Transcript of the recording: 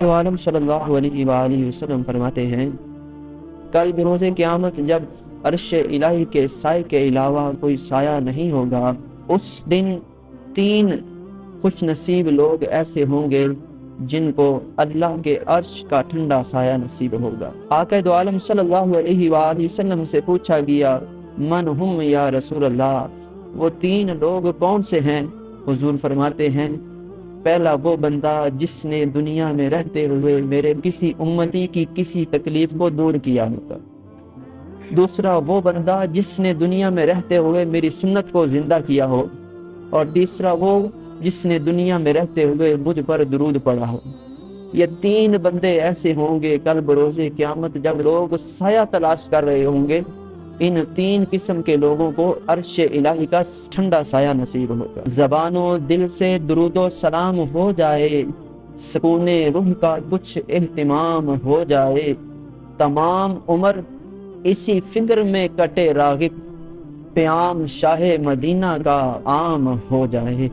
تو عالم صلی اللہ علیہ وآلہ وسلم فرماتے ہیں، کل بروز قیامت جب عرش الہی کے سائے کے علاوہ کوئی سایہ نہیں ہوگا، اس دن 3 خوش نصیب لوگ ایسے ہوں گے جن کو اللہ کے عرش کا ٹھنڈا سایہ نصیب ہوگا۔ آقا دو عالم صلی اللہ علیہ وآلہ وسلم سے پوچھا گیا، من ہم یا رسول اللہ، وہ 3 لوگ کون سے ہیں؟ حضور فرماتے ہیں، پہلا وہ بندہ جس نے دنیا میں رہتے ہوئے میرے کسی امتی کی کسی تکلیف کو دور کیا ہوگا۔ دوسرا وہ بندہ جس نے دنیا میں رہتے ہوئے میری سنت کو زندہ کیا ہو، اور تیسرا وہ جس نے دنیا میں رہتے ہوئے مجھ پر درود پڑھا ہو۔ یہ 3 بندے ایسے ہوں گے کل بروز قیامت جب لوگ سایہ تلاش کر رہے ہوں گے، ان 3 قسم کے لوگوں کو عرش الہی کا ٹھنڈا سایہ نصیب ہوگا۔ زبان و دل سے درود و سلام ہو جائے، سکون روح کا کچھ اہتمام ہو جائے، تمام عمر اسی فکر میں کٹے راغب، پیام شاہ مدینہ کا عام ہو جائے۔